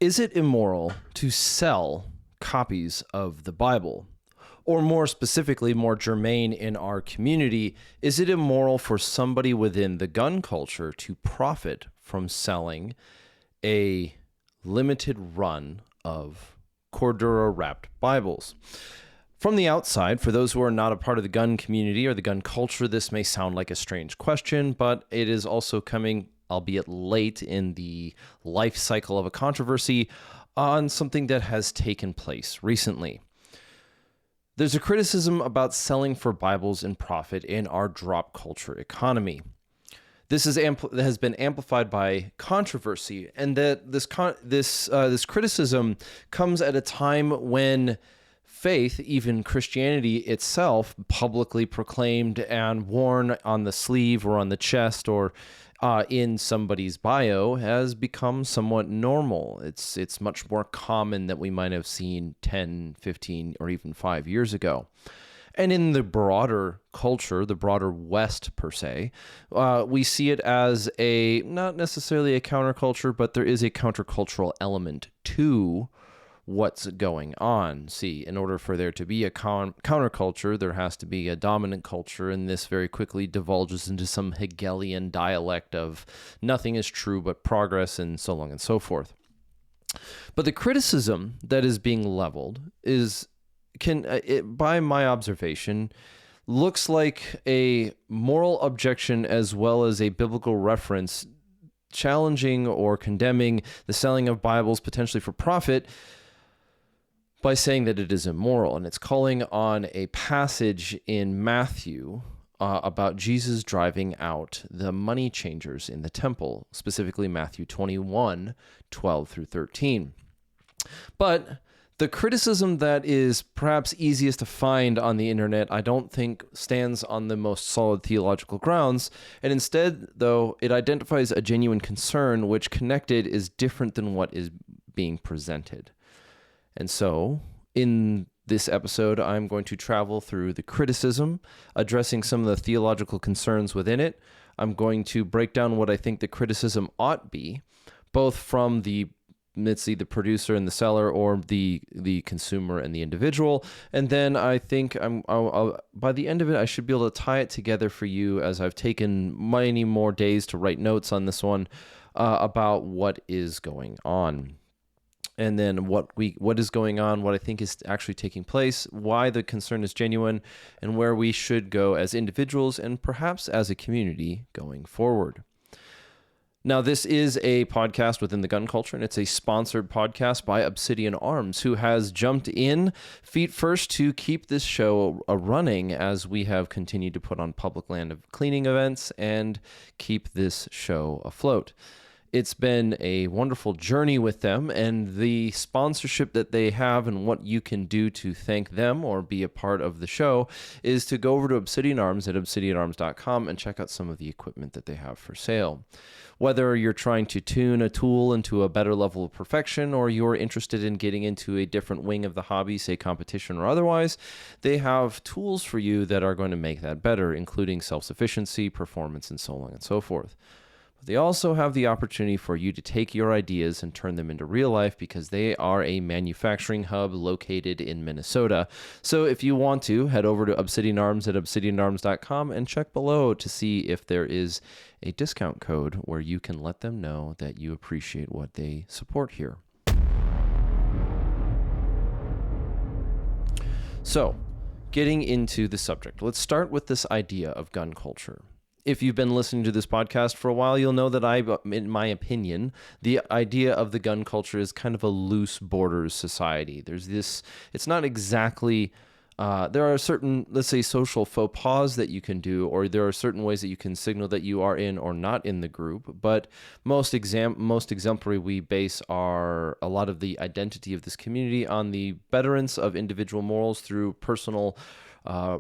Is it immoral to sell copies of the Bible? Or more specifically, more germane in our community, is it immoral for somebody within the gun culture to profit from selling a limited run of Cordura-wrapped Bibles? From the outside, for those who are not a part of the gun community or the gun culture, this may sound like a strange question, but it is also coming, albeit late in the life cycle of a controversy, on something that has taken place recently. There's a criticism about selling for Bibles in profit in our drop culture economy. This has been amplified by controversy, and that this criticism comes at a time when faith, even Christianity itself, publicly proclaimed and worn on the sleeve or on the chest or in somebody's bio, has become somewhat normal. It's much more common than we might have seen 10, 15, or even 5 years ago. And in the broader culture, the broader West per se, we see it as not necessarily a counterculture, but there is a countercultural element to what's going on. See, in order for there to be a counterculture, there has to be a dominant culture, and this very quickly divulges into some Hegelian dialect of nothing is true but progress and so on and so forth. But the criticism that is being leveled by my observation, looks like a moral objection as well as a biblical reference challenging or condemning the selling of Bibles potentially for profit by saying that it is immoral. And it's calling on a passage in Matthew about Jesus driving out the money changers in the temple, specifically Matthew 21, 12 through 13. But the criticism that is perhaps easiest to find on the internet, I don't think stands on the most solid theological grounds, and instead, though, it identifies a genuine concern which connected is different than what is being presented. And so, in this episode, I'm going to travel through the criticism, addressing some of the theological concerns within it. I'm going to break down what I think the criticism ought be, both from the producer and the seller, or the consumer and the individual. And then I think I'll by the end of it, I should be able to tie it together for you, as I've taken many more days to write notes on this one about what is going on. And then what is going on, what I think is actually taking place, why the concern is genuine, and where we should go as individuals and perhaps as a community going forward. Now, this is a podcast within the gun culture, and it's a sponsored podcast by Obsidian Arms, who has jumped in feet first to keep this show running as we have continued to put on public land of cleaning events and keep this show afloat. It's been a wonderful journey with them, and the sponsorship that they have and what you can do to thank them or be a part of the show is to go over to Obsidian Arms at obsidianarms.com and check out some of the equipment that they have for sale. Whether you're trying to tune a tool into a better level of perfection, or you're interested in getting into a different wing of the hobby, say competition or otherwise, they have tools for you that are going to make that better, including self-sufficiency, performance, and so on and so forth. They also have the opportunity for you to take your ideas and turn them into real life, because they are a manufacturing hub located in Minnesota. So if you want to, head over to Obsidian Arms at obsidianarms.com and check below to see if there is a discount code where you can let them know that you appreciate what they support here. So, getting into the subject, let's start with this idea of gun culture. If you've been listening to this podcast for a while, you'll know that in my opinion, the idea of the gun culture is kind of a loose borders society. It's not exactly, there are certain, let's say, social faux pas that you can do, or there are certain ways that you can signal that you are in or not in the group, but most exemplary, we base a lot of the identity of this community on the betterance of individual morals through personal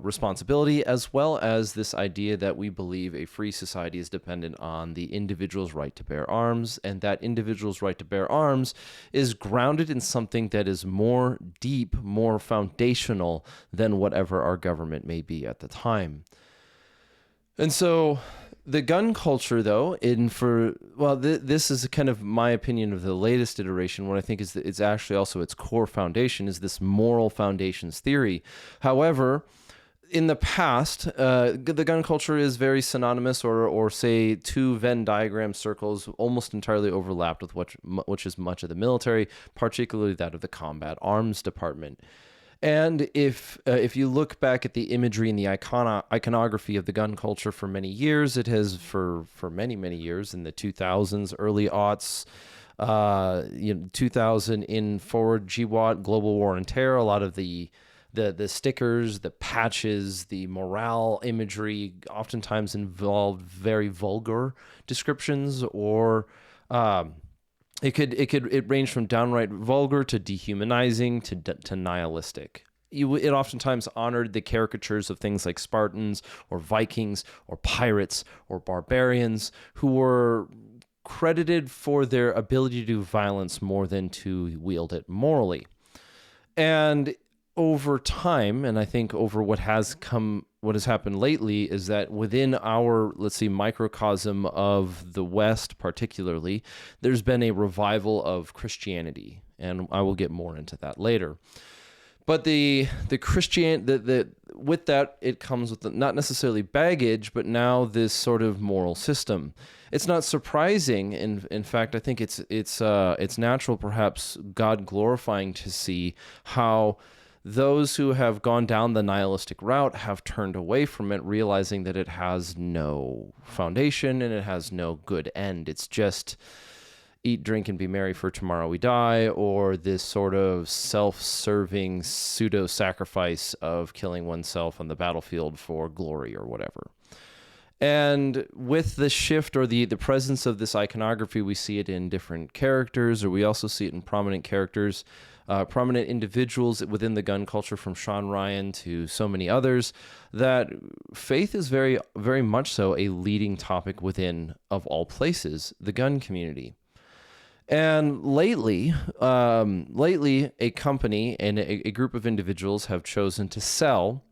responsibility, as well as this idea that we believe a free society is dependent on the individual's right to bear arms, and that individual's right to bear arms is grounded in something that is more deep, more foundational than whatever our government may be at the time. And so The gun culture, though, this is kind of my opinion of the latest iteration. What I think is that it's actually also its core foundation is this moral foundations theory. However, in the past, the gun culture is very synonymous, or say two Venn diagram circles almost entirely overlapped with which is much of the military, particularly that of the combat arms department. And if you look back at the imagery and the iconography of the gun culture for many years, it has for many years in the 2000s, early aughts, 2000 in forward GWAT, Global War on Terror, a lot of the stickers, the patches, the morale imagery oftentimes involved very vulgar descriptions, or it ranged from downright vulgar to dehumanizing to nihilistic. It oftentimes honored the caricatures of things like Spartans or Vikings or pirates or barbarians who were credited for their ability to do violence more than to wield it morally. And over time, and I think over what has happened lately, is that within our, let's see, microcosm of the West particularly, there's been a revival of Christianity, and I will get more into that later. But with that, it comes with not necessarily baggage, but now this sort of moral system. It's not surprising. In fact, I think it's natural, perhaps God glorifying, to see how those who have gone down the nihilistic route have turned away from it, realizing that it has no foundation and it has no good end. It's just eat, drink, and be merry, for tomorrow we die, or this sort of self-serving pseudo-sacrifice of killing oneself on the battlefield for glory or whatever. And with the shift or the presence of this iconography, we see it in different characters, or we also see it in prominent characters, prominent individuals within the gun culture, from Sean Ryan to so many others, that faith is very, very much so a leading topic within, of all places, the gun community. And lately, a company and a group of individuals have chosen to sell,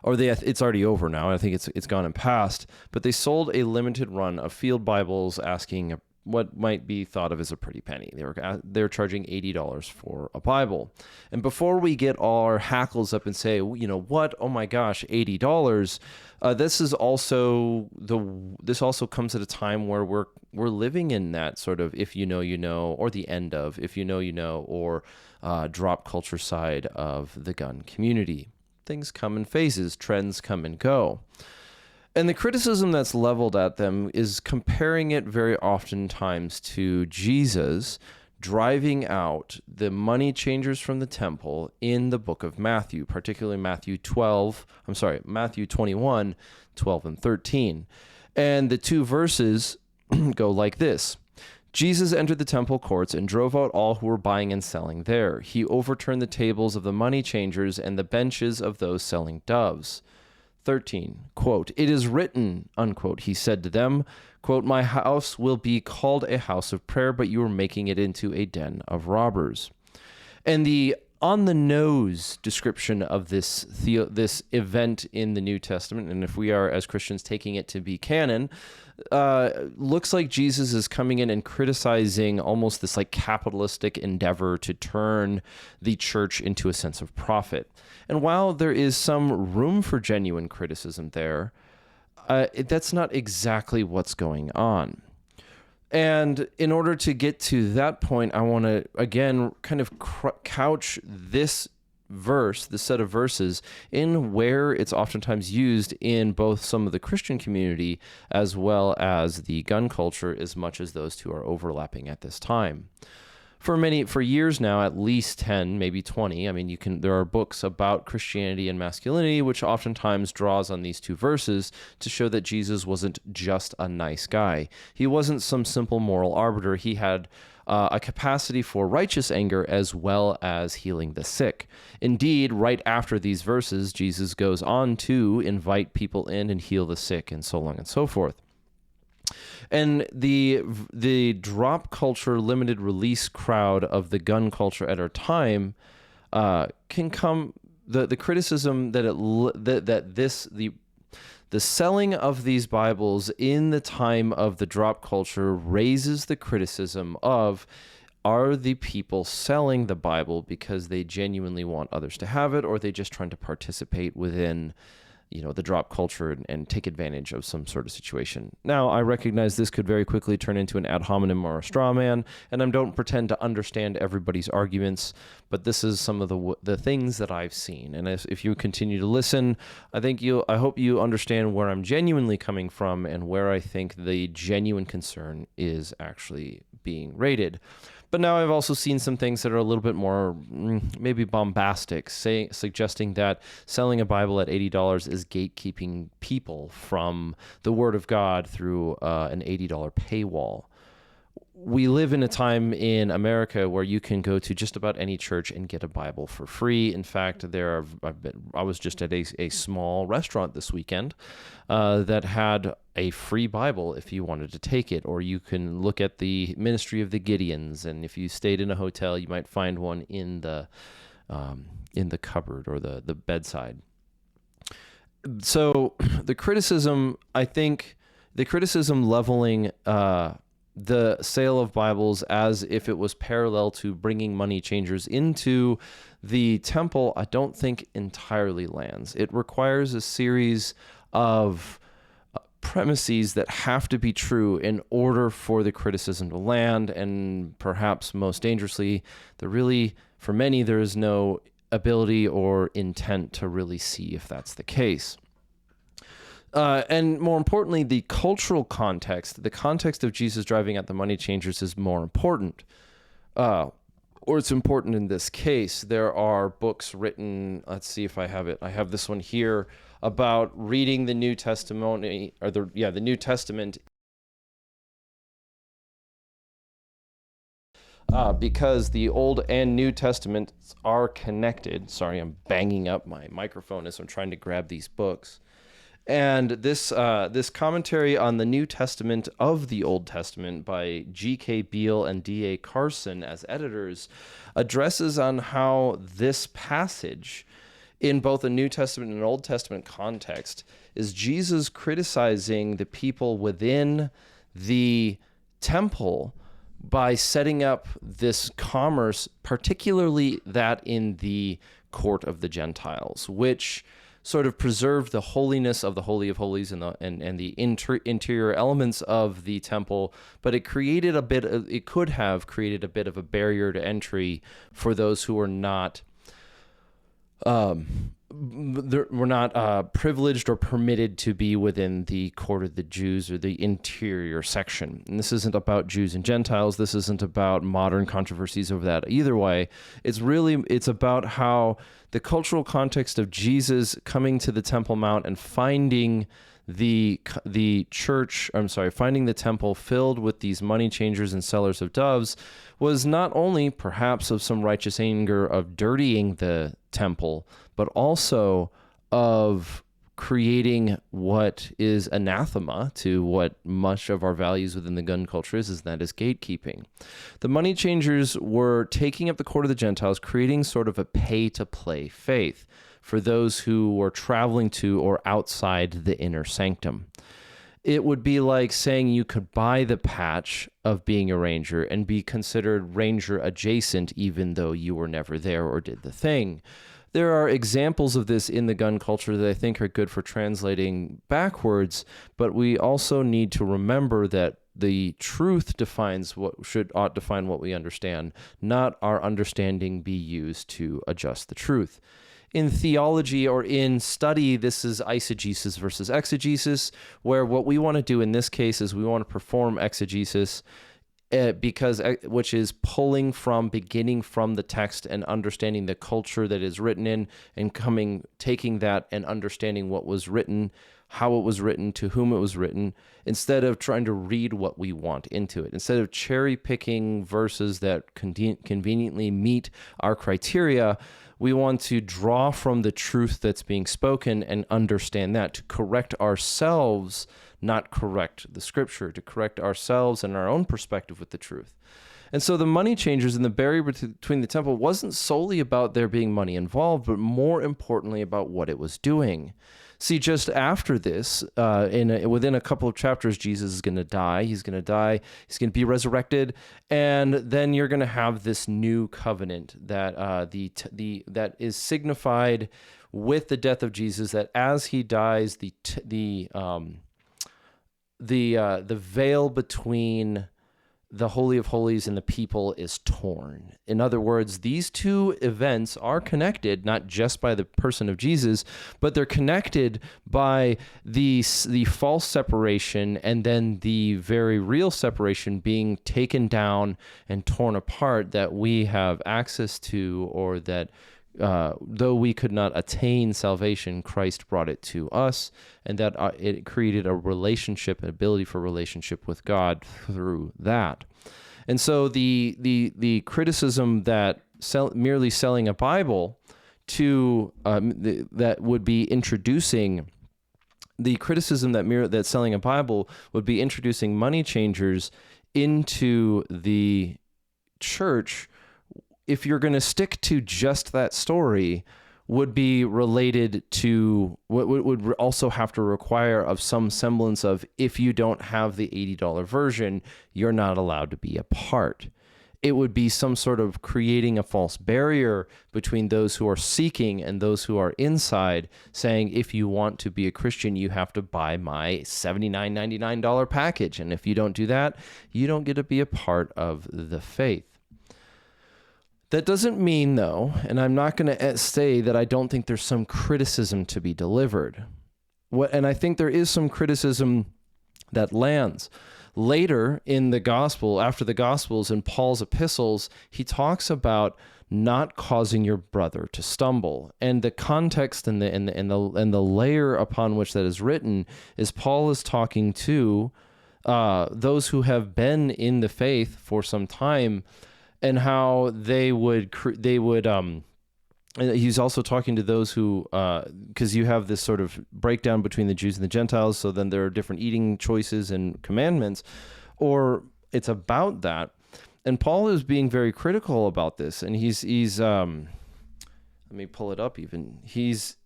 or it's already over now. I think it's gone and passed, but they sold a limited run of field Bibles, asking what might be thought of as a pretty penny. They're charging $80 for a Bible. And before we get all our hackles up and say, what? Oh my gosh, $80. This also comes at a time where we're living in that sort of if you know, or the end of if you know, or drop culture side of the gun community. Things come in phases, trends come and go. And the criticism that's leveled at them is comparing it very oftentimes to Jesus driving out the money changers from the temple in the book of Matthew, particularly Matthew 21, 12 and 13. And the two verses go like this. Jesus entered the temple courts and drove out all who were buying and selling there. He overturned the tables of the money changers and the benches of those selling doves. 13, quote, "It is written," unquote, he said to them, quote, "My house will be called a house of prayer, but you are making it into a den of robbers." And the on-the-nose description of this event in the New Testament, and if we are as Christians taking it to be canon, looks like Jesus is coming in and criticizing almost this like capitalistic endeavor to turn the church into a sense of profit. And while there is some room for genuine criticism there, that's not exactly what's going on. And in order to get to that point, I want to, again, kind of couch this verse, the set of verses, in where it's oftentimes used in both some of the Christian community as well as the gun culture, as much as those two are overlapping at this time. For years now, at least 10, maybe 20, I mean, there are books about Christianity and masculinity, which oftentimes draws on these two verses to show that Jesus wasn't just a nice guy. He wasn't some simple moral arbiter. He had a capacity for righteous anger as well as healing the sick. Indeed, right after these verses, Jesus goes on to invite people in and heal the sick and so on and so forth. And the drop culture, limited release crowd of the gun culture at our time can come the criticism that The selling of these Bibles in the time of the drop culture raises the criticism of, are the people selling the Bible because they genuinely want others to have it, or are they just trying to participate within, the drop culture and take advantage of some sort of situation? Now, I recognize this could very quickly turn into an ad hominem or a straw man, and I don't pretend to understand everybody's arguments, but this is some of the things that I've seen. And if you continue to listen, I hope you understand where I'm genuinely coming from and where I think the genuine concern is actually being rated. But now I've also seen some things that are a little bit more maybe bombastic, suggesting that selling a Bible at $80 is gatekeeping people from the Word of God through an $80 paywall. We live in a time in America where you can go to just about any church and get a Bible for free. In fact, I was just at a small restaurant this weekend that had a free Bible if you wanted to take it, or you can look at the Ministry of the Gideons, and if you stayed in a hotel, you might find one in the cupboard or the bedside. So the criticism leveling the sale of Bibles as if it was parallel to bringing money changers into the temple, I don't think entirely lands. It requires a series of premises that have to be true in order for the criticism to land, and perhaps most dangerously, for many, there is no ability or intent to really see if that's the case. And more importantly, the cultural context, the context of Jesus driving out the money changers is more important. Or it's important in this case. There are books written, let's see if I have it. I have this one here about reading the New Testament, the New Testament, because the Old and New Testaments are connected. Sorry, I'm banging up my microphone as I'm trying to grab these books. And this commentary on the New Testament of the Old Testament by G.K. Beale and D.A. Carson as editors addresses on how this passage in both the New Testament and Old Testament context is Jesus criticizing the people within the temple by setting up this commerce, particularly that in the court of the Gentiles, which sort of preserved the holiness of the Holy of Holies and the interior elements of the temple, but it could have created a bit of a barrier to entry for those who were not privileged or permitted to be within the court of the Jews or the interior section. And this isn't about Jews and Gentiles. This isn't about modern controversies over that either way. It's about how the cultural context of Jesus coming to the Temple Mount and finding the temple filled with these money changers and sellers of doves was not only perhaps of some righteous anger of dirtying the temple, but also of creating what is anathema to what much of our values within the gun culture is, and that is gatekeeping. The money changers were taking up the court of the Gentiles, creating sort of a pay-to-play faith for those who were traveling to or outside the inner sanctum. It would be like saying you could buy the patch of being a ranger and be considered ranger adjacent even though you were never there or did the thing. There are examples of this in the gun culture that I think are good for translating backwards, but we also need to remember that the truth ought define what we understand, not our understanding be used to adjust the truth. In theology or in study, this is eisegesis versus exegesis, where what we want to do in this case is we want to perform exegesis, which is beginning from the text and understanding the culture that is written in, and taking that and understanding what was written, how it was written, to whom it was written, instead of trying to read what we want into it. Instead of cherry picking verses that conveniently meet our criteria, we want to draw from the truth that's being spoken and understand that, to correct ourselves, not correct the scripture, to correct ourselves and our own perspective with the truth. And so the money changers and the barrier between the temple wasn't solely about there being money involved, but more importantly about what it was doing. See, just after this, within a couple of chapters, Jesus is going to die. He's going to die. He's going to be resurrected, and then you're going to have this new covenant that that is signified with the death of Jesus. That as he dies, the veil between the Holy of Holies and the people is torn. In other words, these two events are connected, not just by the person of Jesus, but they're connected by the false separation and then the very real separation being taken down and torn apart that we have access to, or that though we could not attain salvation, Christ brought it to us, and that it created a relationship, an ability for relationship with God through that. And so the criticism that merely selling a Bible to that would be introducing the criticism that selling a Bible would be introducing money changers into the church, if you're going to stick to just that story, would be related to what would also have to require of some semblance of, if you don't have the $80 version, you're not allowed to be a part. It would be some sort of creating a false barrier between those who are seeking and those who are inside, saying, if you want to be a Christian, you have to buy my $79.99 package. And if you don't do that, you don't get to be a part of the faith. That doesn't mean, though, and I'm not going to say that I don't think there's some criticism to be delivered. And I think there is some criticism that lands. Later in the gospel, after the gospels in Paul's epistles, he talks about not causing your brother to stumble. And the context and the layer upon which that is written is Paul is talking to those who have been in the faith for some time, and how he's also talking to those who, because you have this sort of breakdown between the Jews and the Gentiles, so then there are different eating choices and commandments, or it's about that. And Paul is being very critical about this, and he's let me pull it up even. He's,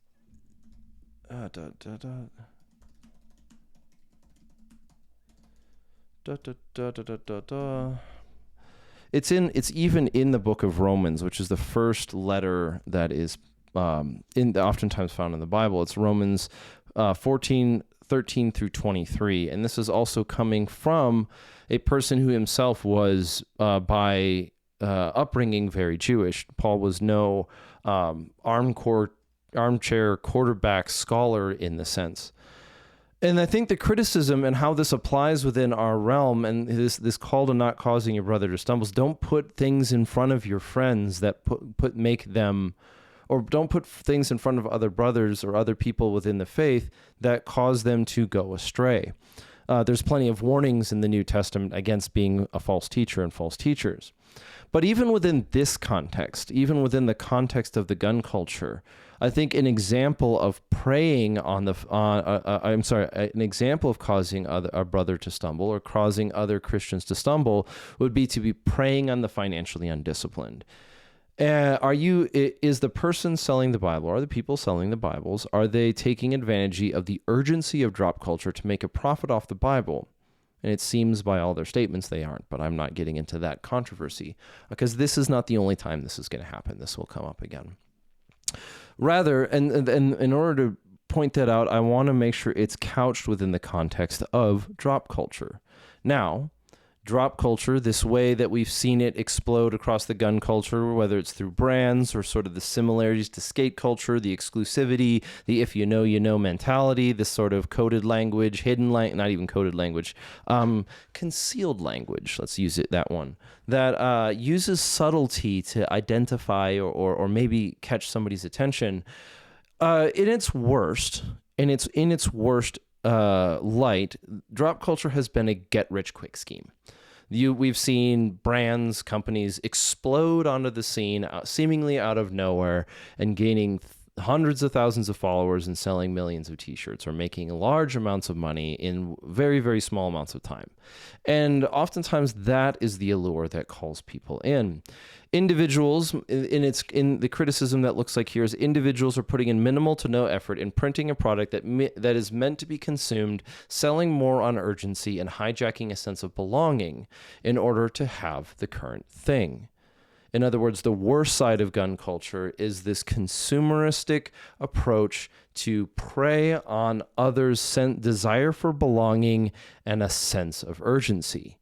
It's even in the book of Romans, which is the first letter that is oftentimes found in the Bible. It's Romans 14:13 through 23. And this is also coming from a person who himself was by upbringing very Jewish. Paul was no armchair quarterback scholar in the sense. And I think the criticism and how this applies within our realm, and this call to not causing your brother to stumble, don't put things in front of your friends that make them, or don't put things in front of other brothers or other people within the faith that cause them to go astray. There's plenty of warnings in the New Testament against being a false teacher and false teachers. But even within this context, even within the context of the gun culture, I think an example of preying on an example of causing a brother to stumble or causing other Christians to stumble would be to be preying on the financially undisciplined. Is the person selling the Bible, or the people selling the Bibles, are they taking advantage of the urgency of drop culture to make a profit off the Bible? And it seems by all their statements they aren't, but I'm not getting into that controversy because this is not the only time this is going to happen. This will come up again. Rather, and in order to point that out, I want to make sure it's couched within the context of drop culture. Now, drop culture, this way that we've seen it explode across the gun culture, whether it's through brands or sort of the similarities to skate culture, the exclusivity, the if you know mentality, this sort of coded language, not even coded language, concealed language, let's use that one, that uses subtlety to identify or maybe catch somebody's attention. In its worst light, drop culture has been a get-rich-quick scheme. We've seen brands, companies explode onto the scene seemingly out of nowhere and gaining hundreds of thousands of followers and selling millions of t-shirts or making large amounts of money in very, very small amounts of time. And oftentimes that is the allure that calls people in. Individuals, in the criticism that looks like here is individuals are putting in minimal to no effort in printing a product that is meant to be consumed, selling more on urgency and hijacking a sense of belonging in order to have the current thing. In other words, the worst side of gun culture is this consumeristic approach to prey on others' desire for belonging and a sense of urgency.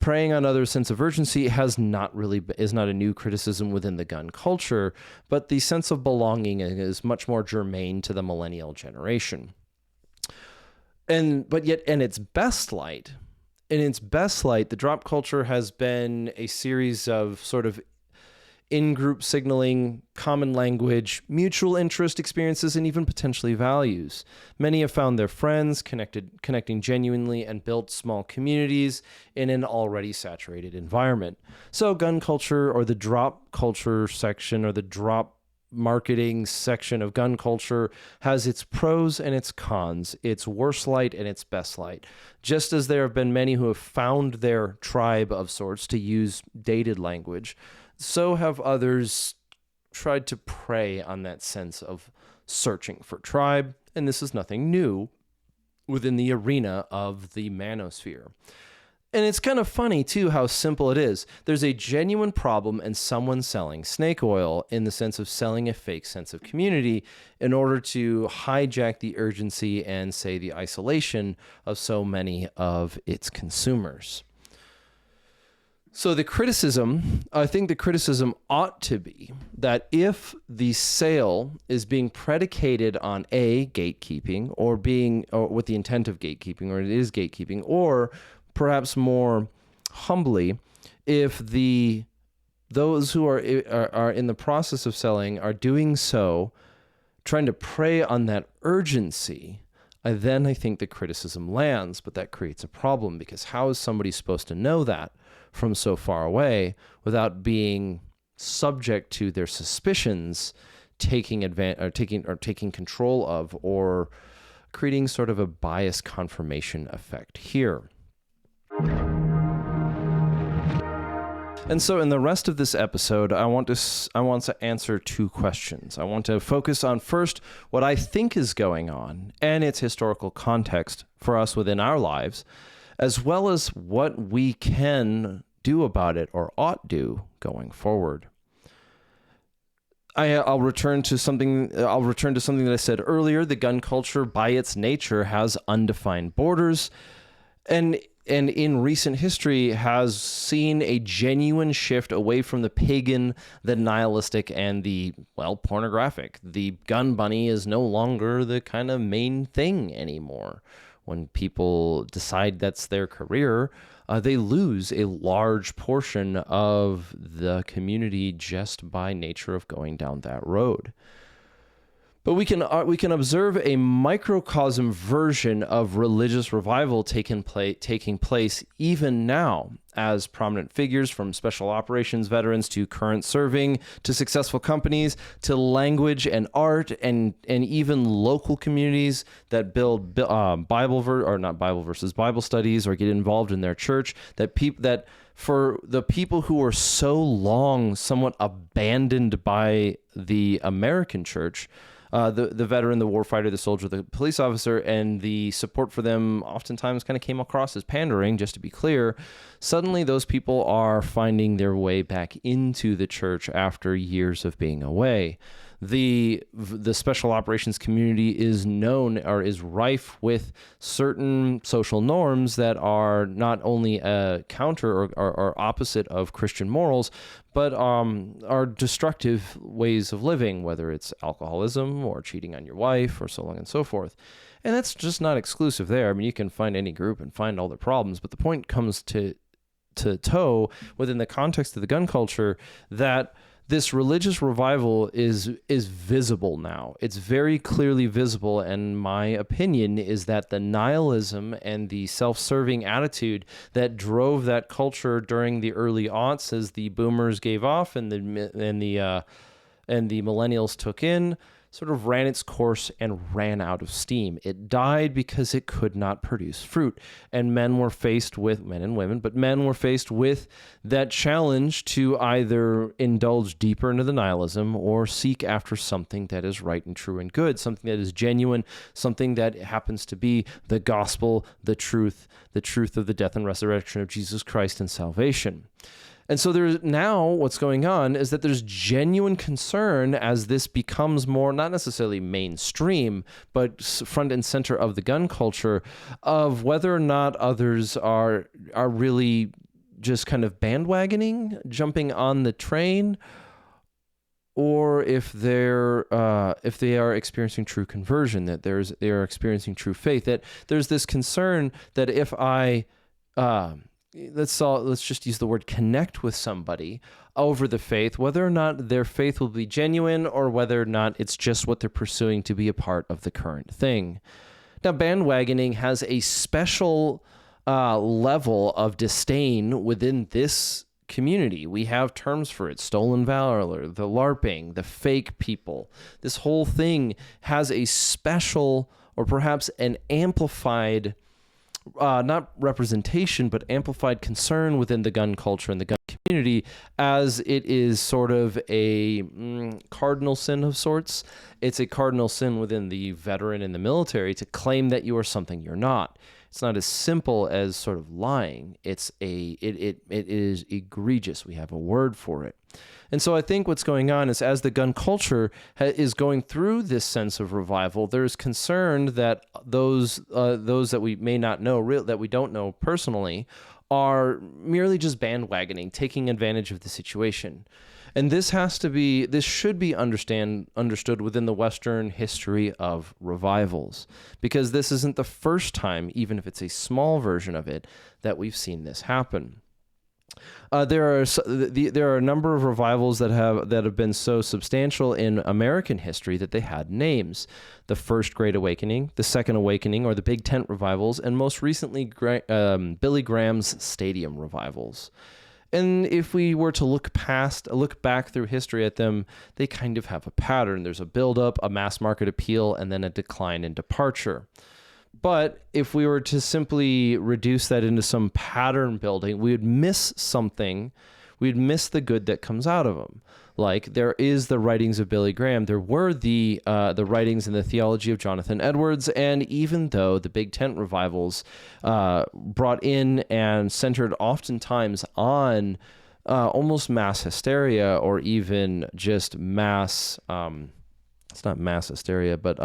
Preying on others' sense of urgency is not a new criticism within the gun culture, but the sense of belonging is much more germane to the millennial generation. But yet, in its best light, the drop culture has been a series of sort of in-group signaling, common language, mutual interest experiences, and even potentially values. Many have found their friends, connecting genuinely, and built small communities in an already saturated environment. So gun culture, or the drop culture section, or the drop marketing section of gun culture, has its pros and its cons, its worst light and its best light. Just as there have been many who have found their tribe of sorts, to use dated language, so have others tried to prey on that sense of searching for tribe, and this is nothing new within the arena of the manosphere. And it's kind of funny, too, how simple it is. There's a genuine problem in someone selling snake oil, in the sense of selling a fake sense of community in order to hijack the urgency and, say, the isolation of so many of its consumers. So I think the criticism ought to be that if the sale is being predicated on gatekeeping, or with the intent of gatekeeping, or it is gatekeeping, or perhaps more humbly, if those who are in the process of selling are doing so trying to prey on that urgency, then I think the criticism lands. But that creates a problem, because how is somebody supposed to know that from so far away without being subject to their suspicions taking control of, or creating sort of a bias confirmation effect here? And so in the rest of this episode, I want to answer two questions. I want to focus on, first, what I think is going on and its historical context for us within our lives, as well as what we can do about it, or ought do, going forward. I'll return to something that I said earlier. The gun culture, by its nature, has undefined borders, and in recent history has seen a genuine shift away from the pagan, the nihilistic, and the, pornographic. The gun bunny is no longer the kind of main thing anymore. When people decide that's their career, they lose a large portion of the community just by nature of going down that road. But we can observe a microcosm version of religious revival taking place even now, as prominent figures, from special operations veterans to current serving to successful companies to language and art and even local communities that build Bible studies, or get involved in their church, that for the people who were so long somewhat abandoned by the American church, the veteran, the warfighter, the soldier, the police officer, and the support for them oftentimes kind of came across as pandering, just to be clear. Suddenly those people are finding their way back into the church after years of being away. The special operations community is known, or is rife with, certain social norms that are not only a counter or opposite of Christian morals, but are destructive ways of living, whether it's alcoholism or cheating on your wife or so on and so forth. And that's just not exclusive there. I mean, you can find any group and find all the problems, but the point comes to toe within the context of the gun culture that this religious revival is visible now. It's very clearly visible, and my opinion is that the nihilism and the self-serving attitude that drove that culture during the early aughts, as the boomers gave off and the and the millennials took in sort of ran its course and ran out of steam. It died because it could not produce fruit. And men and women, but men were faced with that challenge to either indulge deeper into the nihilism or seek after something that is right and true and good, something that is genuine, something that happens to be the gospel, the truth of the death and resurrection of Jesus Christ and salvation. And so there's now what's going on is that there's genuine concern as this becomes more, not necessarily mainstream, but front and center of the gun culture, of whether or not others are really just kind of bandwagoning, jumping on the train, or if they are experiencing true conversion, that they are experiencing true faith, that there's this concern that if I let's just use the word connect with somebody over the faith, whether or not their faith will be genuine or whether or not it's just what they're pursuing to be a part of the current thing. Now, bandwagoning has a special level of disdain within this community. We have terms for it: stolen valor, the LARPing, the fake people. This whole thing has a special, or perhaps an amplified not representation, but amplified concern within the gun culture and the gun community, as it is sort of a cardinal sin of sorts. It's a cardinal sin within the veteran and the military to claim that you are something you're not. It's not as simple as sort of lying. It is egregious. We have a word for it. And so I think what's going on is, as the gun culture is going through this sense of revival, there's concern that those that we may not know, that we don't know personally, are merely just bandwagoning, taking advantage of the situation. And this should be understood within the Western history of revivals, because this isn't the first time, even if it's a small version of it, that we've seen this happen. There are a number of revivals that have been so substantial in American history that they had names: the First Great Awakening, the Second Awakening, or the Big Tent revivals, and most recently Billy Graham's Stadium revivals. And if we were to look back through history at them, they kind of have a pattern. There's a buildup, a mass market appeal, and then a decline and departure. But if we were to simply reduce that into some pattern building, we would miss something. We'd miss the good that comes out of them. Like, there is the writings of Billy Graham. There were the writings and the theology of Jonathan Edwards. And even though the Big Tent revivals brought in and centered oftentimes on almost mass hysteria, or even just mass... it's not mass hysteria, but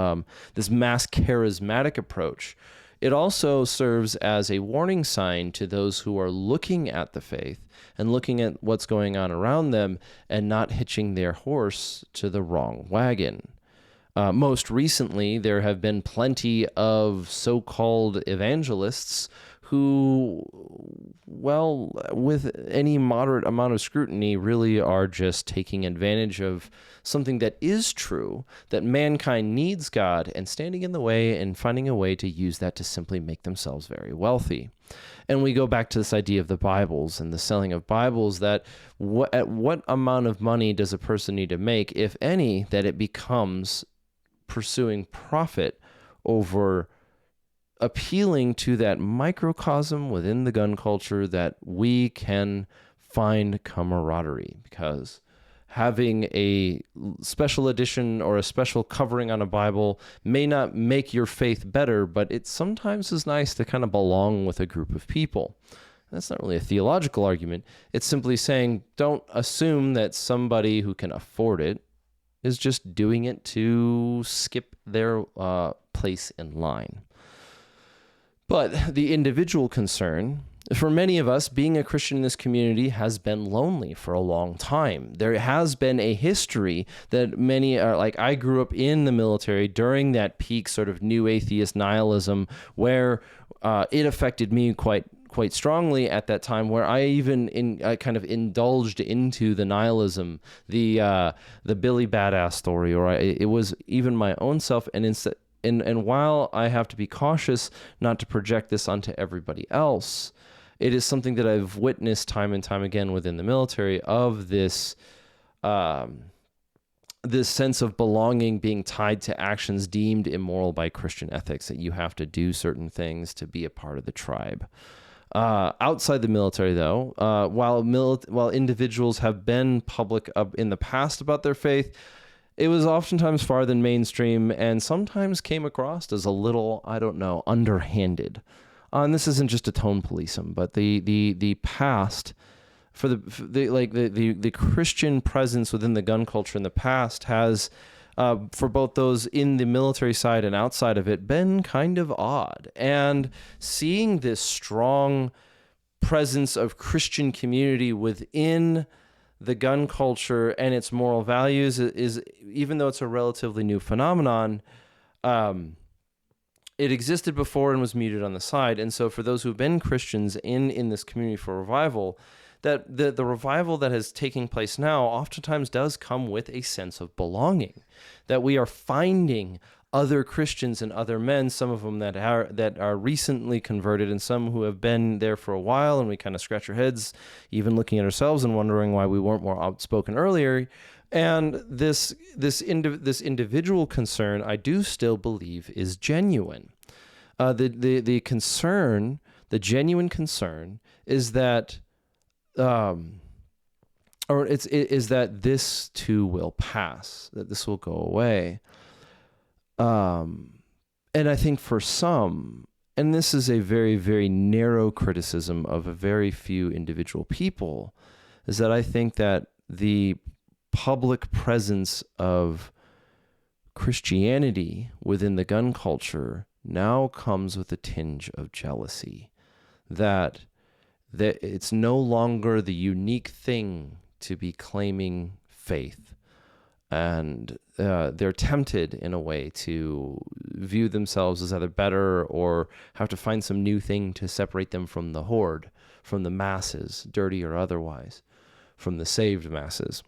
this mass charismatic approach, it also serves as a warning sign to those who are looking at the faith and looking at what's going on around them and not hitching their horse to the wrong wagon. Most recently, there have been plenty of so-called evangelists who, well, with any moderate amount of scrutiny, really are just taking advantage of something that is true, that mankind needs God, and standing in the way and finding a way to use that to simply make themselves very wealthy. And we go back to this idea of the Bibles and the selling of Bibles, that at what amount of money does a person need to make, if any, that it becomes pursuing profit over appealing to that microcosm within the gun culture that we can find camaraderie, because having a special edition or a special covering on a Bible may not make your faith better, but it sometimes is nice to kind of belong with a group of people. That's not really a theological argument. It's simply saying, don't assume that somebody who can afford it is just doing it to skip their place in line. But the individual concern, for many of us, being a Christian in this community has been lonely for a long time. There has been a history that many are like, I grew up in the military during that peak sort of new atheist nihilism, where it affected me quite strongly at that time, where I even I kind of indulged into the nihilism, the Billy Badass story, or it was even my own self. And while I have to be cautious not to project this onto everybody else, it is something that I've witnessed time and time again within the military, of this this sense of belonging being tied to actions deemed immoral by Christian ethics, that you have to do certain things to be a part of the tribe. Outside the military, though, while individuals have been public in the past about their faith, it was oftentimes far than mainstream and sometimes came across as a little, I don't know, underhanded. And this isn't just a tone policeum, but the past for the Christian presence within the gun culture in the past has, for both those in the military side and outside of it, been kind of odd. And seeing this strong presence of Christian community within the gun culture and its moral values is, even though it's a relatively new phenomenon, it existed before and was muted on the side. And so for those who've been Christians in this community for revival, that the revival that is taking place now oftentimes does come with a sense of belonging, that we are finding other Christians and other men, some of them that are recently converted and some who have been there for a while, and we kind of scratch our heads even looking at ourselves and wondering why we weren't more outspoken earlier. And this individual concern, I do still believe, is genuine. The concern, the genuine concern, is that is that this too will pass, that this will go away. And I think for some, and this is a very, very narrow criticism of a very few individual people, is that I think that the public presence of Christianity within the gun culture now comes with a tinge of jealousy, that it's no longer the unique thing to be claiming faith. And they're tempted in a way to view themselves as either better or have to find some new thing to separate them from the horde, from the masses, dirty or otherwise, from the saved masses.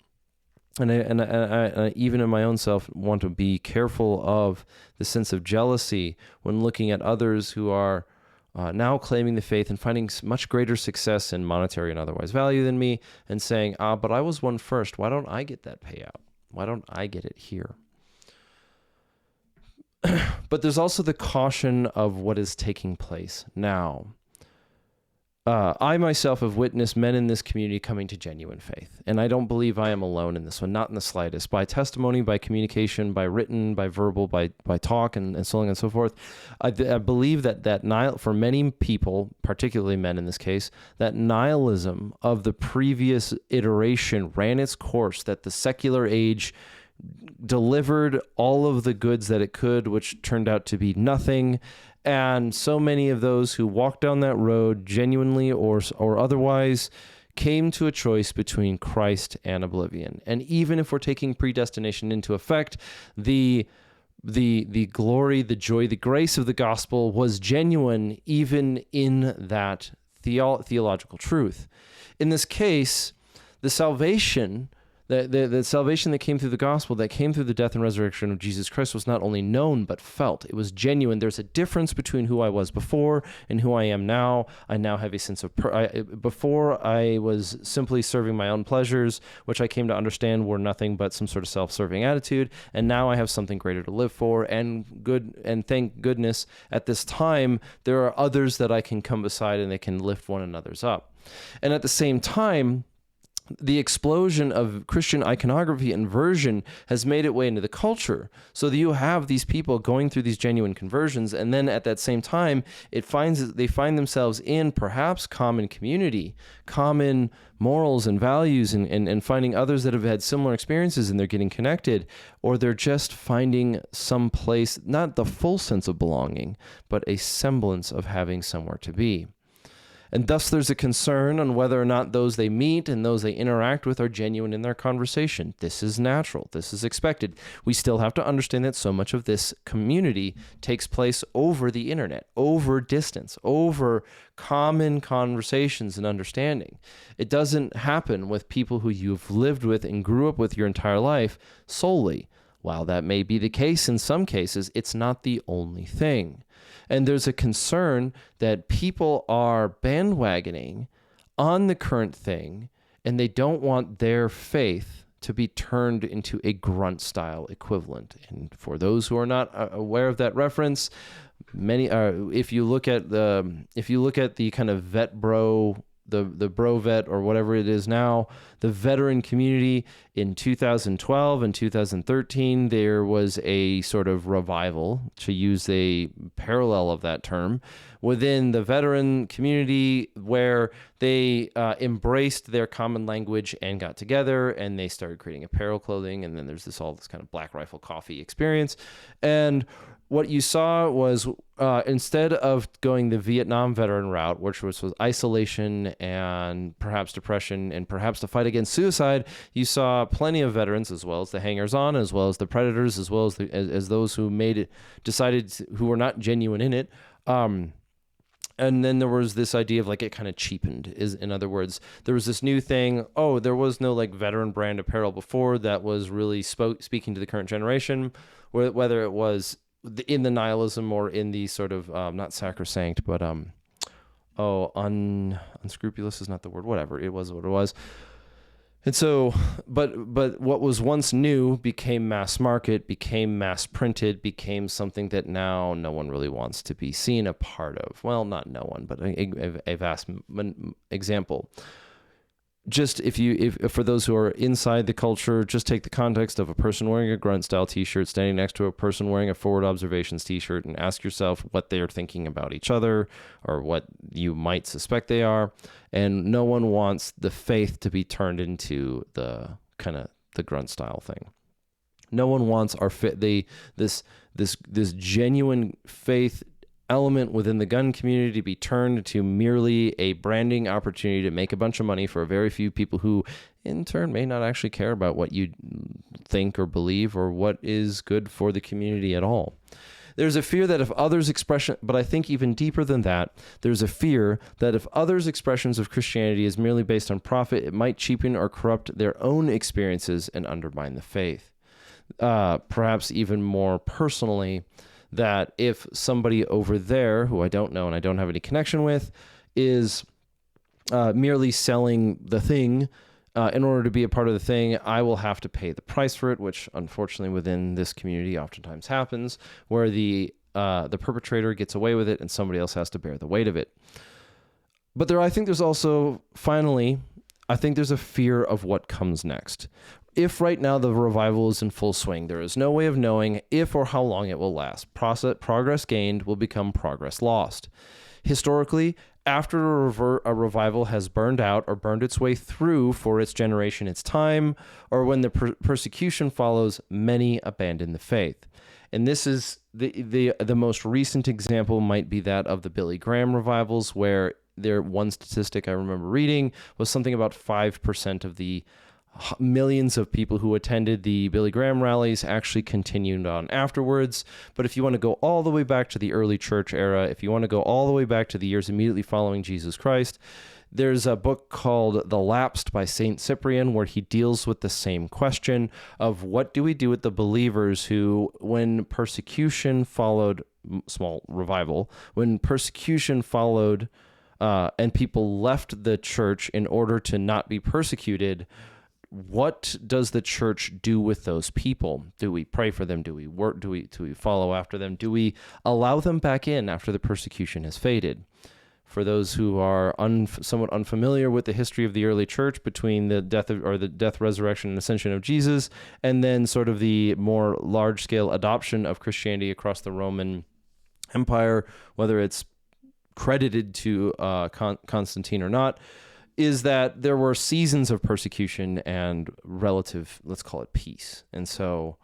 And I even in my own self want to be careful of the sense of jealousy when looking at others who are now claiming the faith and finding much greater success in monetary and otherwise value than me, and saying, but I was one first. Why don't I get that payout? Why don't I get it here? But there's also the caution of what is taking place now. I myself have witnessed men in this community coming to genuine faith, and I don't believe I am alone in this one, not in the slightest. By testimony, by communication, by written, by verbal, by talk, and so on and so forth, I believe that for many people, particularly men in this case, that nihilism of the previous iteration ran its course, that the secular age delivered all of the goods that it could, which turned out to be nothing. And so many of those who walked down that road, genuinely or otherwise, came to a choice between Christ and oblivion. And even if we're taking predestination into effect, the glory, the joy, the grace of the gospel was genuine even in that theological truth. In this case, the salvation that came through the gospel, that came through the death and resurrection of Jesus Christ, was not only known, but felt. It was genuine. There's a difference between who I was before and who I am now. I now have a sense of, before I was simply serving my own pleasures, which I came to understand were nothing but some sort of self-serving attitude. And now I have something greater to live for, and thank goodness at this time, there are others that I can come beside and they can lift one another's up. And at the same time, the explosion of Christian iconography and version has made its way into the culture, so that you have these people going through these genuine conversions, and then at that same time, they find themselves in perhaps common community, common morals and values, and finding others that have had similar experiences, and they're getting connected, or they're just finding some place, not the full sense of belonging, but a semblance of having somewhere to be. And thus there's a concern on whether or not those they meet and those they interact with are genuine in their conversation. This is natural. This is expected. We still have to understand that so much of this community takes place over the internet, over distance, over common conversations and understanding. It doesn't happen with people who you've lived with and grew up with your entire life solely. While that may be the case in some cases, it's not the only thing. And there's a concern that people are bandwagoning on the current thing, and they don't want their faith to be turned into a grunt style equivalent. And for those who are not aware of that reference, many if you look at the kind of vet bro, the bro vet or whatever it is now, the veteran community in 2012 and 2013, there was a sort of revival, to use a parallel of that term, within the veteran community, where they embraced their common language and got together, and they started creating apparel, clothing, and then there's this kind of Black Rifle Coffee experience. And what you saw was instead of going the Vietnam veteran route, which was isolation and perhaps depression and perhaps the fight against suicide, you saw plenty of veterans, as well as the hangers-on, as well as the predators, as well as those who who were not genuine in it. And then there was this idea of it kind of cheapened. In other words, there was this new thing. Oh, there was no veteran brand apparel before that was really speaking to the current generation, whether it was in the nihilism or in the sort of not sacrosanct, but unscrupulous is not the word. Whatever, it was what it was. And so, but what was once new became mass market, became mass printed, became something that now no one really wants to be seen a part of. Well, not no one, but a vast example. Just if for those who are inside the culture, just take the context of a person wearing a grunt style t-shirt standing next to a person wearing a forward observations t-shirt, and ask yourself what they are thinking about each other, or what you might suspect they are. And no one wants the faith to be turned into the kind of the grunt style thing. No one wants this genuine faith element within the gun community to be turned to merely a branding opportunity to make a bunch of money for a very few people who in turn may not actually care about what you think or believe or what is good for the community at all. There's a fear that if others' expression, but I think even deeper than that, there's a fear that if others' expressions of Christianity is merely based on profit, it might cheapen or corrupt their own experiences and undermine the faith. Perhaps even more personally, that if somebody over there, who I don't know and I don't have any connection with, is merely selling the thing, in order to be a part of the thing, I will have to pay the price for it, which unfortunately within this community oftentimes happens, where the perpetrator gets away with it and somebody else has to bear the weight of it. But I think there's also, finally, I think there's a fear of what comes next. If right now the revival is in full swing, there is no way of knowing if or how long it will last. Progress gained will become progress lost. Historically, after a revival has burned out or burned its way through for its generation, its time, or when the persecution follows, many abandon the faith. And this is the most recent example might be that of the Billy Graham revivals, where one statistic I remember reading was something about 5% of the millions of people who attended the Billy Graham rallies actually continued on afterwards. But if you want to go all the way back to the early church era, if you want to go all the way back to the years immediately following Jesus Christ, there's a book called The Lapsed by Saint Cyprian, where he deals with the same question of what do we do with the believers who, when persecution followed, small revival, when persecution followed and people left the church in order to not be persecuted, what does the church do with those people? Do we pray for them? Do we work? Do we follow after them? Do we allow them back in after the persecution has faded? For those who are somewhat unfamiliar with the history of the early church between the death, resurrection, and ascension of Jesus, and then sort of the more large-scale adoption of Christianity across the Roman Empire, whether it's credited to Constantine or not, is that there were seasons of persecution and relative, let's call it, peace. And so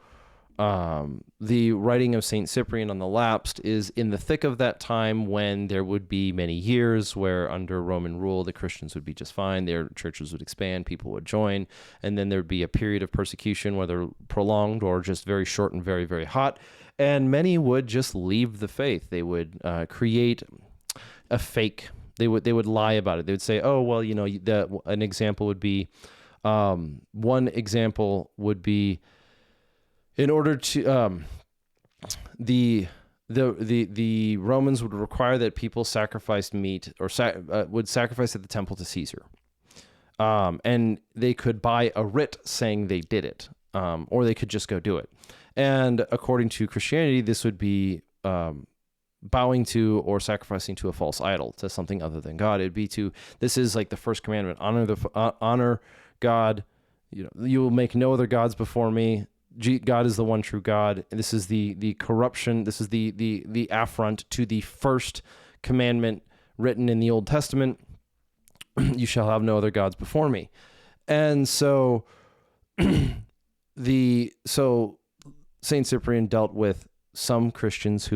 the writing of St. Cyprian on the Lapsed is in the thick of that time when there would be many years where under Roman rule, the Christians would be just fine, their churches would expand, people would join, and then there'd be a period of persecution, whether prolonged or just very short and very, very hot, and many would just leave the faith. They would create a fake. They would lie about it. They would say, "Oh, well, an example would be, one example would be, in order to the Romans would require that people sacrificed meat or would sacrifice at the temple to Caesar, And they could buy a writ saying they did it, or they could just go do it. And according to Christianity, this would be bowing to or sacrificing to a false idol, to something other than God. It'd be this is like the first commandment: honor God. You will make no other gods before me. God is the one true God. And this is the corruption. This is the affront to the first commandment written in the Old Testament. You shall have no other gods before me. And so Saint Cyprian dealt with some Christians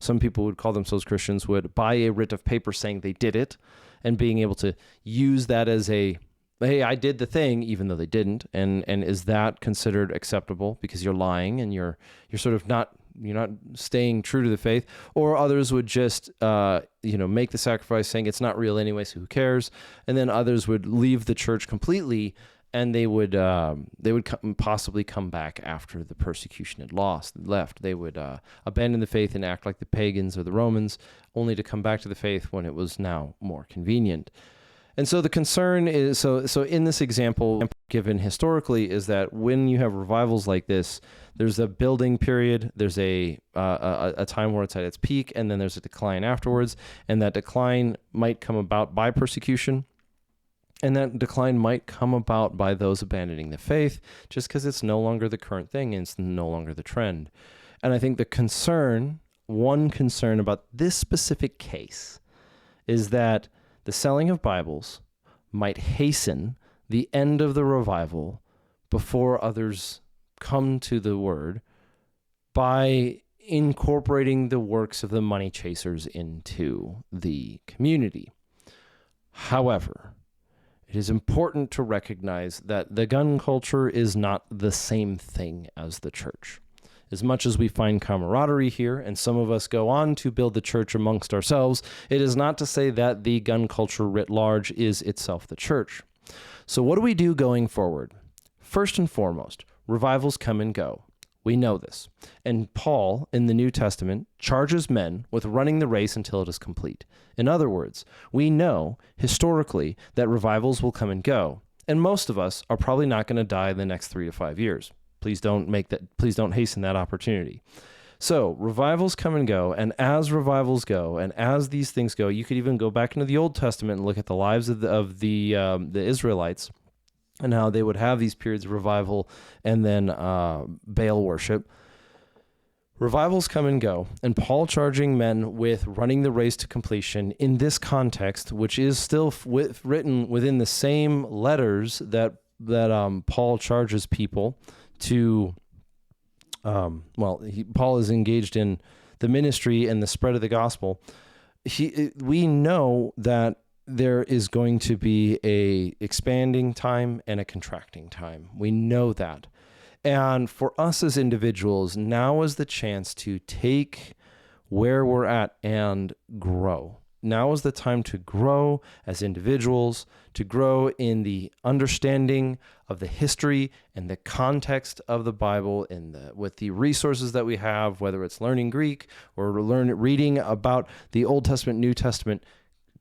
some people would call themselves Christians, would buy a writ of paper saying they did it, and being able to use that as hey, I did the thing, even though they didn't. And is that considered acceptable because you're lying and you're sort of you're not staying true to the faith? Or others would just, make the sacrifice saying it's not real anyway, so who cares? And then others would leave the church completely, and they would possibly come back after the persecution had left. They would abandon the faith and act like the pagans or the Romans, only to come back to the faith when it was now more convenient. And so the concern is, so in this example given historically, is that when you have revivals like this, there's a building period, there's a time where it's at its peak, and then there's a decline afterwards, and that decline might come about by persecution. And that decline might come about by those abandoning the faith, just because it's no longer the current thing and it's no longer the trend. And I think one concern about this specific case is that the selling of Bibles might hasten the end of the revival before others come to the word by incorporating the works of the money chasers into the community. However, it is important to recognize that the gun culture is not the same thing as the church. As much as we find camaraderie here, and some of us go on to build the church amongst ourselves, it is not to say that the gun culture writ large is itself the church. So what do we do going forward? First and foremost, revivals come and go. We know this. And Paul, in the New Testament, charges men with running the race until it is complete. In other words, we know historically that revivals will come and go, and most of us are probably not going to die in the next 3 to 5 years. Please don't hasten that opportunity. So revivals come and go, and as revivals go, and as these things go, you could even go back into the Old Testament and look at the lives of the Israelites, and how they would have these periods of revival and then Baal worship. Revivals come and go, and Paul charging men with running the race to completion in this context, which is still written within the same letters that Paul charges people to. Paul is engaged in the ministry and the spread of the gospel. We know that there is going to be a expanding time and a contracting time. We know that. And for us as individuals, now is the chance to take where we're at and grow. Now is the time to grow as individuals, to grow in the understanding of the history and the context of the Bible, with the resources that we have, whether it's learning Greek or reading about the Old Testament, New Testament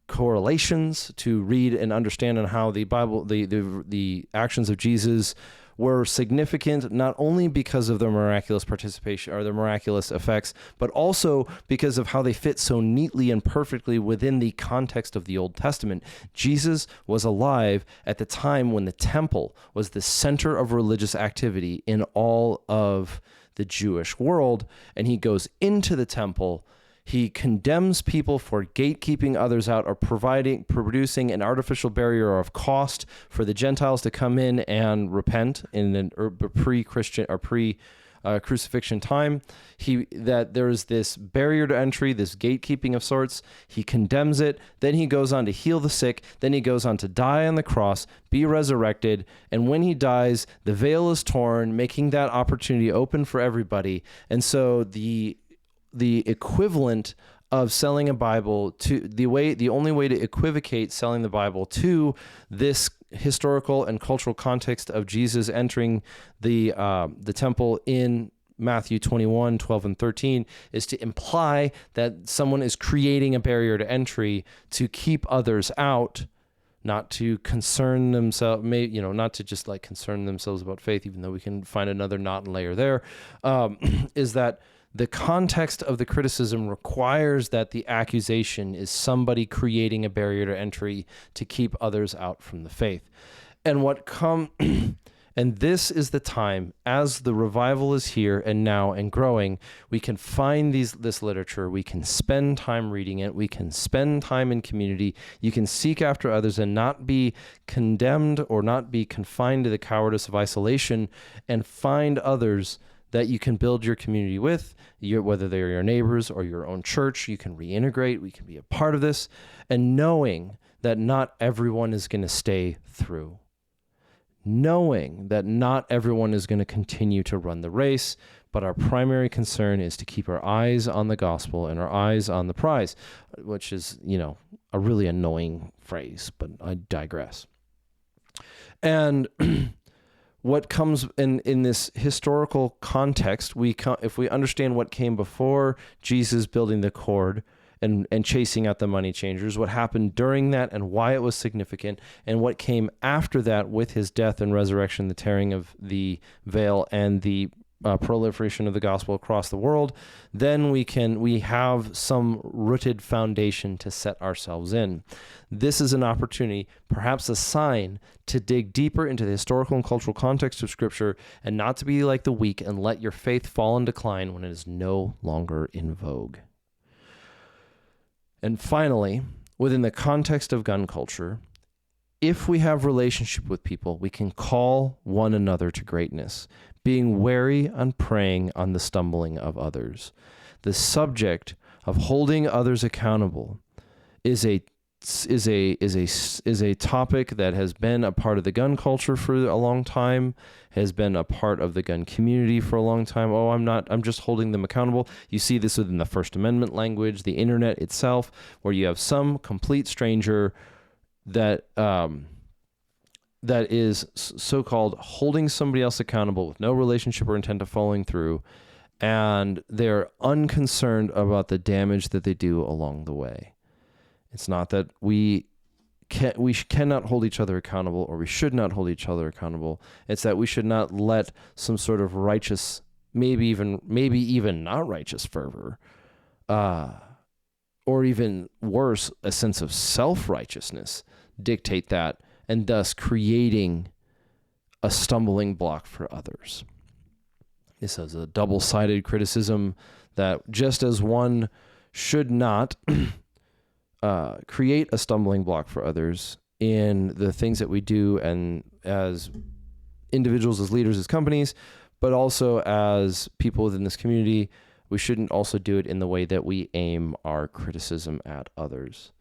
correlations, to read and understand on how the Bible, the actions of Jesus were significant, not only because of their miraculous participation or their miraculous effects, but also because of how they fit so neatly and perfectly within the context of the Old Testament. Jesus was alive at the time when the temple was the center of religious activity in all of the Jewish world, and he goes into the temple. He condemns people for gatekeeping others out, or producing an artificial barrier of cost for the Gentiles to come in and repent in a pre-Christian or pre-crucifixion time. That there's this barrier to entry, this gatekeeping of sorts. He condemns it. Then he goes on to heal the sick. Then he goes on to die on the cross, be resurrected. And when he dies, the veil is torn, making that opportunity open for everybody. And so the equivalent of selling a Bible to the only way to equivocate selling the Bible to this historical and cultural context of Jesus entering the temple in Matthew 21, 12, and 13 is to imply that someone is creating a barrier to entry to keep others out not to concern themselves, not to just like concern themselves about faith, even though we can find another knot and layer there, is that the context of the criticism requires that the accusation is somebody creating a barrier to entry to keep others out from the faith. And and this is the time, as the revival is here and now and growing, we can find this literature, we can spend time reading it, we can spend time in community, you can seek after others and not be condemned or not be confined to the cowardice of isolation, and find others that you can build your community with, whether they're your neighbors or your own church. You can reintegrate, we can be a part of this, and knowing that not everyone is going to stay through. Knowing that not everyone is going to continue to run the race, but our primary concern is to keep our eyes on the gospel and our eyes on the prize, which is, a really annoying phrase, but I digress. And what comes in this historical context, if we understand what came before Jesus building the cord and chasing out the money changers, what happened during that and why it was significant, and what came after that with his death and resurrection, the tearing of the veil and the proliferation of the gospel across the world, then we have some rooted foundation to set ourselves in. This is an opportunity, perhaps a sign, to dig deeper into the historical and cultural context of Scripture and not to be like the weak and let your faith fall in decline when it is no longer in vogue. And finally, within the context of gun culture, if we have relationship with people, we can call one another to greatness, being wary and preying on the stumbling of others. The subject of holding others accountable is a topic that has been a part of the gun culture for a long time, has been a part of the gun community for a long time. I'm just holding them accountable. You see this within the First Amendment language, the internet itself, where you have some complete stranger that is so-called holding somebody else accountable with no relationship or intent of following through, and they're unconcerned about the damage that they do along the way. It's not that we cannot hold each other accountable, or we should not hold each other accountable. It's that we should not let some sort of righteous, maybe even not righteous fervor, or even worse, a sense of self-righteousness dictate that, and thus creating a stumbling block for others. This is a double-sided criticism that just as one should not create a stumbling block for others in the things that we do, and as individuals, as leaders, as companies, but also as people within this community, we shouldn't also do it in the way that we aim our criticism at others.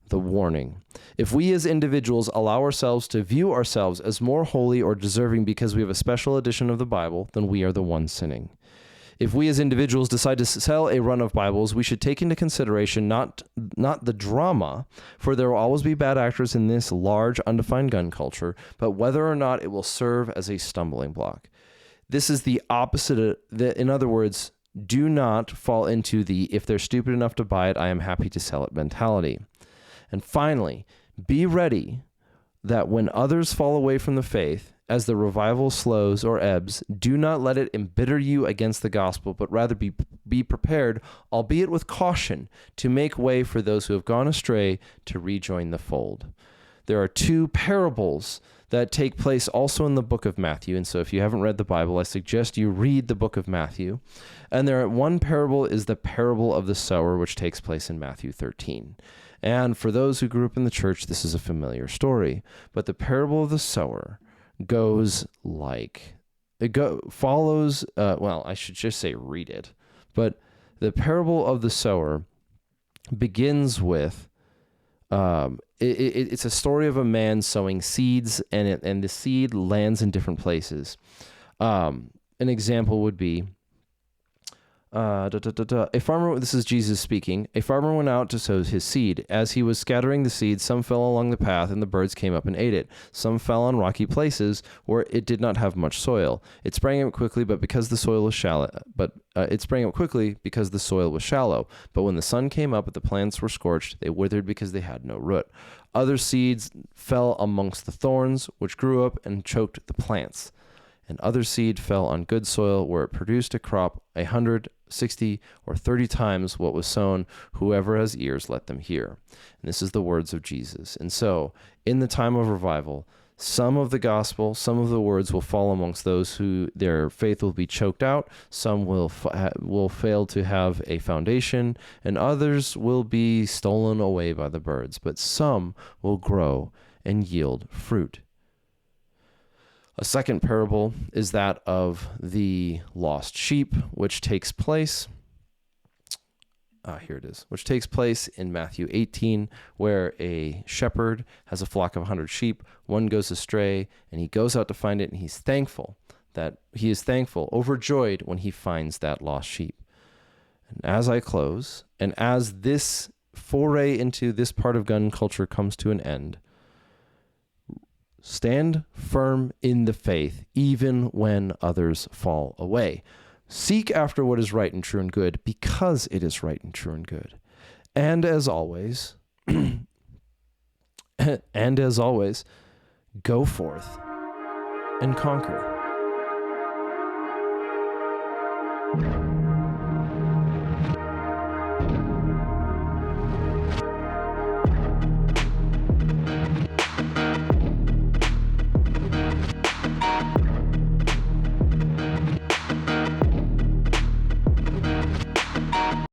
The warning: if we as individuals allow ourselves to view ourselves as more holy or deserving because we have a special edition of the Bible, then we are the ones sinning. If we as individuals decide to sell a run of Bibles, we should take into consideration not the drama, for there will always be bad actors in this large, undefined gun culture, but whether or not it will serve as a stumbling block. This is the opposite. In other words, do not fall into the "if they're stupid enough to buy it, I am happy to sell it" mentality. And finally, be ready that when others fall away from the faith, as the revival slows or ebbs, do not let it embitter you against the gospel, but rather be prepared, albeit with caution, to make way for those who have gone astray to rejoin the fold. There are two parables that take place also in the book of Matthew. And so if you haven't read the Bible, I suggest you read the book of Matthew. And one parable is the parable of the sower, which takes place in Matthew 13. And for those who grew up in the church, this is a familiar story. But the parable of the sower goes like, follows, I should just say read it. But the parable of the sower begins with, it's a story of a man sowing seeds, and the seed lands in different places. An example would be, A farmer, this is Jesus speaking. A farmer went out to sow his seed. As he was scattering the seed, some fell along the path, and the birds came up and ate it. Some fell on rocky places where it did not have much soil. It sprang up quickly, but because the soil was shallow. But when the sun came up, the plants were scorched. They withered because they had no root. Other seeds fell amongst the thorns, which grew up and choked the plants. And other seed fell on good soil, where it produced a crop 100, 60, or 30 times what was sown. Whoever has ears, let them hear. And this is the words of Jesus. And so, in the time of revival, some of the gospel, some of the words will fall amongst those who their faith will be choked out. Some will fail to have a foundation, and others will be stolen away by the birds. But some will grow and yield fruit. A second parable is that of the lost sheep, which takes place in Matthew 18, where a shepherd has a flock of 100 sheep. One goes astray, and he goes out to find it, and he is thankful, overjoyed when he finds that lost sheep. And as I close, and as this foray into this part of gun culture comes to an end, stand firm in the faith, even when others fall away. Seek after what is right and true and good, because it is right and true and good. And as always, go forth and conquer.